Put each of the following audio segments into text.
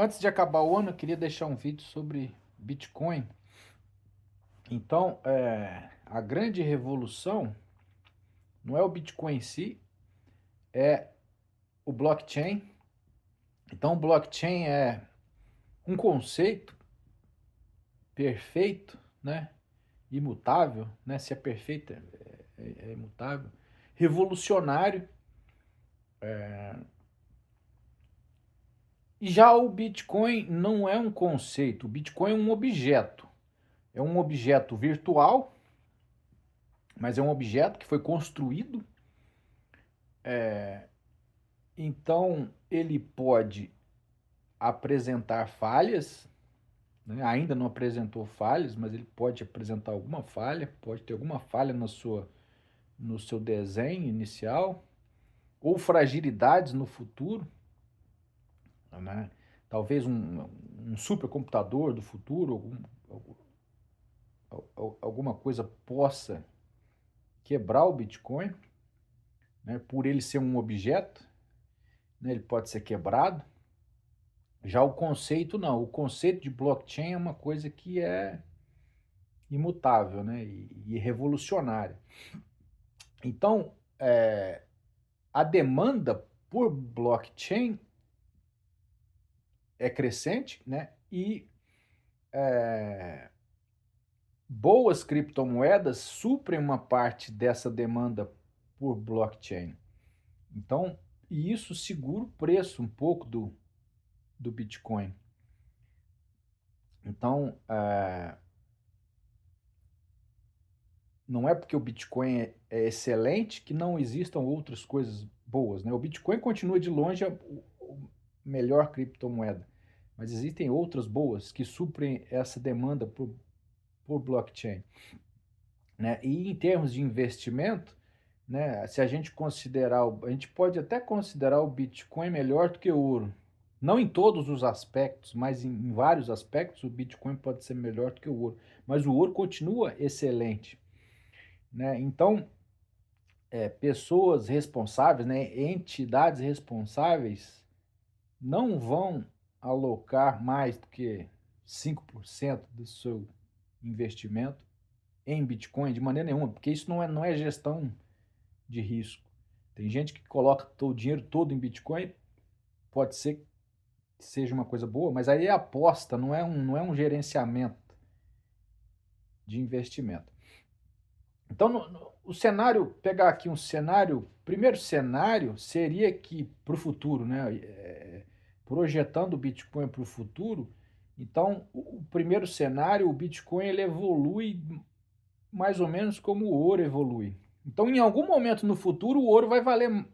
Antes de acabar o ano, eu queria deixar um vídeo sobre Bitcoin. Então, a grande revolução não é o Bitcoin em si, é o blockchain. Então, o blockchain é um conceito perfeito, né? Imutável, né? Se é perfeito, é imutável. Revolucionário. E já o Bitcoin não é um conceito, o Bitcoin é um objeto. É um objeto virtual, mas é um objeto que foi construído. Então, ele pode apresentar falhas, né? Ainda não apresentou falhas, mas ele pode apresentar alguma falha, pode ter alguma falha no seu desenho inicial, ou fragilidades no futuro, né? Talvez um supercomputador do futuro, alguma coisa possa quebrar o Bitcoin, né? Por ele ser um objeto, né? Ele pode ser quebrado. Já o conceito não, o conceito de blockchain é uma coisa que é imutável, né, e revolucionária. Então, a demanda por blockchain é crescente, né, e boas criptomoedas suprem uma parte dessa demanda por blockchain. Então, e isso segura o preço um pouco do Bitcoin. Então, não é porque o Bitcoin é excelente que não existam outras coisas boas, né? O Bitcoin continua de longe a melhor criptomoeda, mas existem outras boas que suprem essa demanda por blockchain, né? E em termos de investimento, né? Se a gente considerar, a gente pode até considerar o Bitcoin melhor do que o ouro. Não em todos os aspectos, mas em vários aspectos o Bitcoin pode ser melhor do que o ouro. Mas o ouro continua excelente, né? Então, pessoas responsáveis, né, entidades responsáveis, não vão alocar mais do que 5% do seu investimento em Bitcoin de maneira nenhuma, porque isso não é gestão de risco. Tem gente que coloca o dinheiro todo em Bitcoin, pode ser que seja uma coisa boa, mas aí é aposta, não é um gerenciamento de investimento. Então, o cenário, pegar aqui um cenário, primeiro cenário seria que para o futuro, né, projetando o Bitcoin para o futuro, então o primeiro cenário, o Bitcoin ele evolui mais ou menos como o ouro evolui. Então, em algum momento no futuro, o ouro vai valer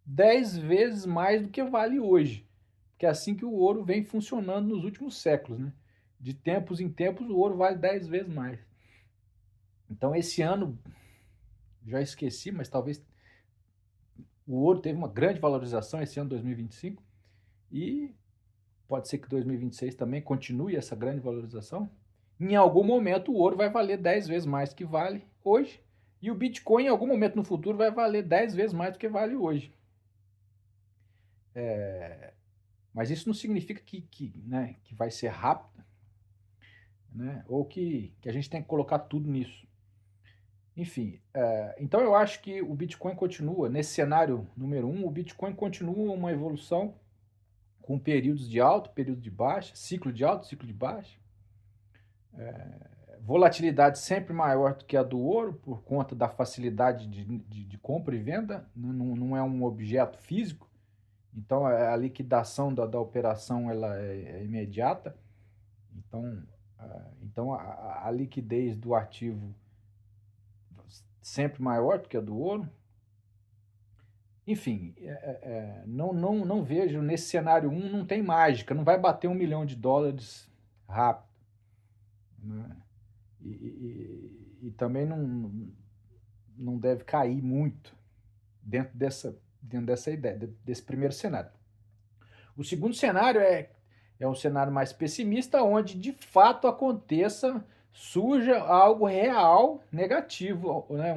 10 vezes mais do que vale hoje, porque é assim que o ouro vem funcionando nos últimos séculos, né? De tempos em tempos, o ouro vale 10 vezes mais. Então, esse ano já esqueci, mas talvez o ouro teve uma grande valorização esse ano 2025 e pode ser que 2026 também continue essa grande valorização. Em algum momento o ouro vai valer 10 vezes mais do que vale hoje e o Bitcoin em algum momento no futuro vai valer 10 vezes mais do que vale hoje. Mas isso não significa né, que vai ser rápido, né, ou que a gente tem que colocar tudo nisso. Enfim, então eu acho que o Bitcoin continua, nesse cenário número um, o Bitcoin continua uma evolução com períodos de alta, período de baixa, ciclo de alta, ciclo de baixa. Volatilidade sempre maior do que a do ouro, por conta da facilidade de compra e venda, não é um objeto físico, então a liquidação da operação ela é imediata, então a liquidez do ativo sempre maior do que a do ouro. Enfim, não vejo nesse cenário um, não tem mágica, não vai bater US$ 1 milhão rápido, né? E também não deve cair muito dentro dessa ideia, desse primeiro cenário. O segundo cenário é um cenário mais pessimista, onde de fato surja algo real negativo, né?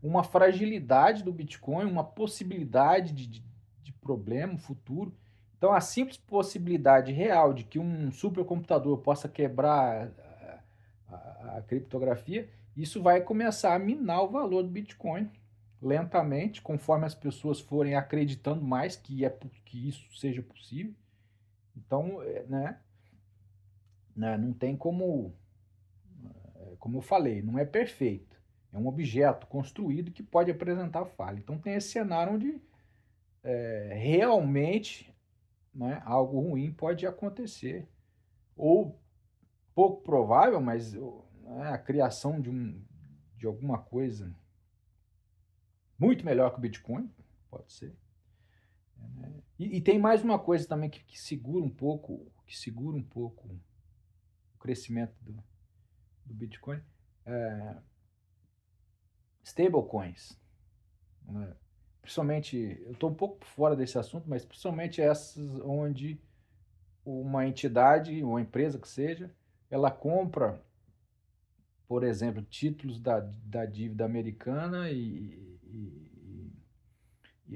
Uma fragilidade do Bitcoin, uma possibilidade de problema futuro. Então, a simples possibilidade real de que um supercomputador possa quebrar a criptografia, isso vai começar a minar o valor do Bitcoin lentamente, conforme as pessoas forem acreditando mais que isso seja possível. Então, não tem como eu falei, não é perfeito. É um objeto construído que pode apresentar falha. Então, tem esse cenário onde realmente, né, algo ruim pode acontecer. Ou pouco provável, mas a criação de alguma coisa muito melhor que o Bitcoin, pode ser. E tem mais uma coisa também que segura um pouco, o crescimento do Bitcoin, stablecoins. Né? Principalmente, eu estou um pouco fora desse assunto, mas principalmente essas onde uma entidade, uma empresa que seja, ela compra, por exemplo, títulos da dívida americana e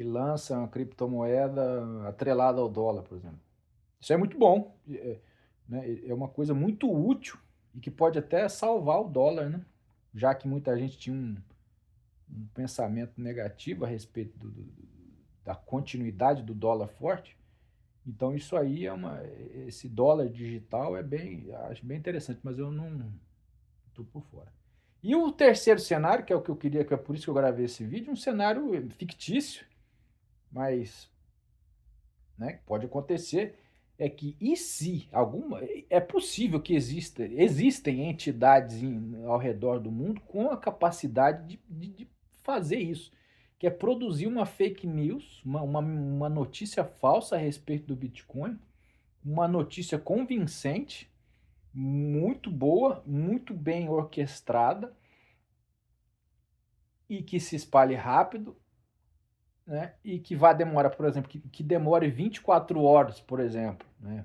lança uma criptomoeda atrelada ao dólar, por exemplo. Isso é muito bom, né? É uma coisa muito útil e que pode até salvar o dólar, né? Já que muita gente tinha um pensamento negativo a respeito da continuidade do dólar forte. Então isso aí esse dólar digital acho bem interessante, mas eu não estou por fora. E o terceiro cenário, que é o que eu queria, que é por isso que eu gravei esse vídeo, um cenário fictício, mas, né, pode acontecer, é que e se alguma é possível que existem entidades ao redor do mundo com a capacidade de fazer isso, que é produzir uma fake news, uma notícia falsa a respeito do Bitcoin, uma notícia convincente, muito boa, muito bem orquestrada e que se espalhe rápido, né? E que vá demorar, por exemplo, que demore 24 horas, por exemplo, né?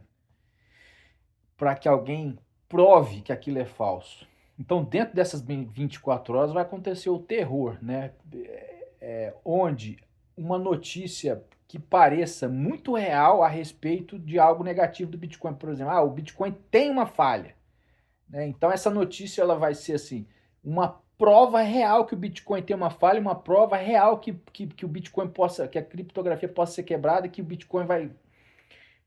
Para que alguém prove que aquilo é falso. Então, dentro dessas 24 horas vai acontecer o terror, né? Onde uma notícia que pareça muito real a respeito de algo negativo do Bitcoin, por exemplo, o Bitcoin tem uma falha, né? Então essa notícia ela vai ser assim, uma prova real que o Bitcoin tem uma falha, uma prova real que o Bitcoin que a criptografia possa ser quebrada e que o Bitcoin vai.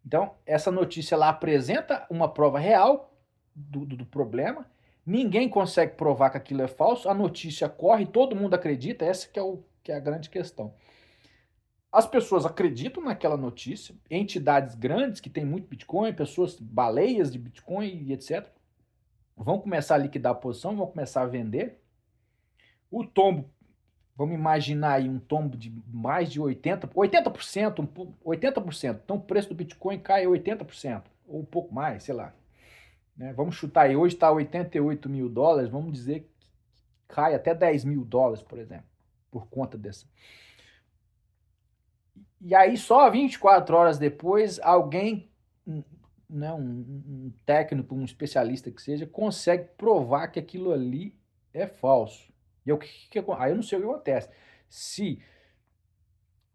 Então, essa notícia ela apresenta uma prova real do problema, ninguém consegue provar que aquilo é falso, a notícia corre, todo mundo acredita, essa que é a grande questão. As pessoas acreditam naquela notícia, entidades grandes que têm muito Bitcoin, pessoas, baleias de Bitcoin e etc., vão começar a liquidar a posição, vão começar a vender. O tombo, vamos imaginar aí um tombo de mais de 80%, 80%. Então o preço do Bitcoin cai 80%, ou um pouco mais, sei lá. Né? Vamos chutar aí, hoje está 88 mil dólares, vamos dizer que cai até 10 mil dólares, por exemplo, por conta dessa. E aí só 24 horas depois, alguém, né, um técnico, um especialista que seja, consegue provar que aquilo ali é falso. E aí eu não sei o que acontece. Se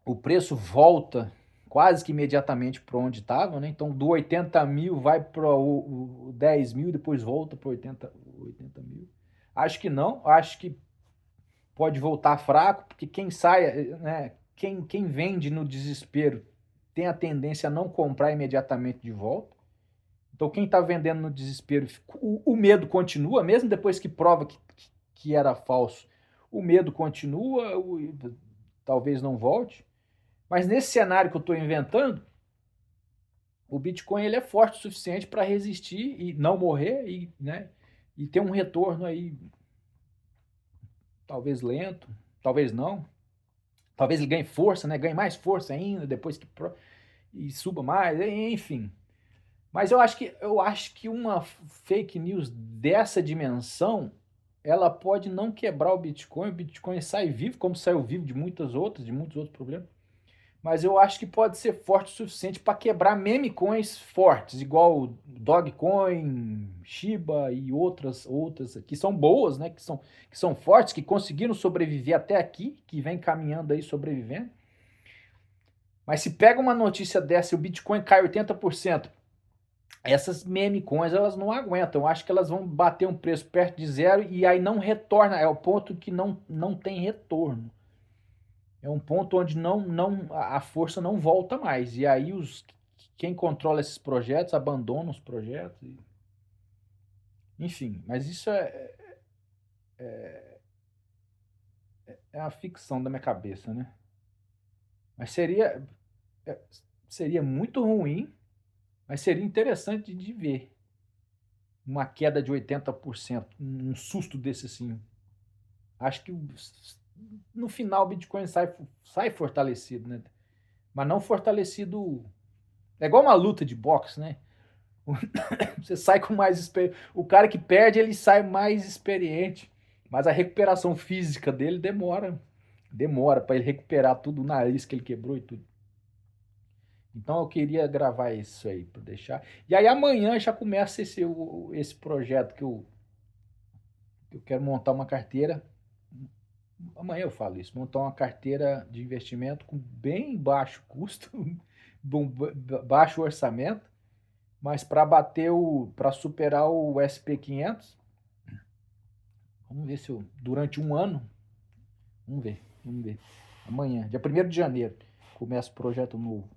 o preço volta quase que imediatamente para onde estava, né? Então do 80 mil vai para o 10 mil, depois volta para 80 mil. Acho que não, acho que pode voltar fraco, porque quem sai, né, quem vende no desespero tem a tendência a não comprar imediatamente de volta. Então quem está vendendo no desespero, o medo continua, mesmo depois que prova que era falso, o medo continua, talvez não volte. Mas nesse cenário que eu estou inventando, o Bitcoin ele é forte o suficiente para resistir e não morrer e ter um retorno aí, talvez lento, talvez não. Talvez ele ganhe força, né? Ganhe mais força ainda depois que e suba mais, enfim. Mas eu acho que uma fake news dessa dimensão, ela pode não quebrar o Bitcoin sai vivo, como saiu vivo de muitos outros problemas. Mas eu acho que pode ser forte o suficiente para quebrar meme coins fortes, igual Dogecoin, Shiba e outras que são boas, né? Que são fortes, que conseguiram sobreviver até aqui, que vem caminhando aí sobrevivendo. Mas se pega uma notícia dessa e o Bitcoin cai 80%, essas meme coins elas não aguentam. Eu acho que elas vão bater um preço perto de zero e aí não retorna. É o ponto que não tem retorno. É um ponto onde a força não volta mais. E aí quem controla esses projetos abandona os projetos. Enfim, mas isso é a ficção da minha cabeça, né? Mas é, seria muito ruim, mas seria interessante de ver uma queda de 80%, um susto desse assim. Acho que no final o Bitcoin sai fortalecido, né? Mas não fortalecido. É igual uma luta de boxe, né? Você sai com mais experiência. O cara que perde, ele sai mais experiente. Mas a recuperação física dele demora. Demora para ele recuperar tudo o nariz que ele quebrou e tudo. Então eu queria gravar isso aí para deixar. E aí amanhã já começa esse projeto que eu quero montar uma carteira. Amanhã eu falo isso, montar uma carteira de investimento com bem baixo custo, baixo orçamento, mas para superar o SP500, vamos ver se eu, durante um ano, vamos ver. Amanhã, dia 1º de janeiro, começa o projeto novo.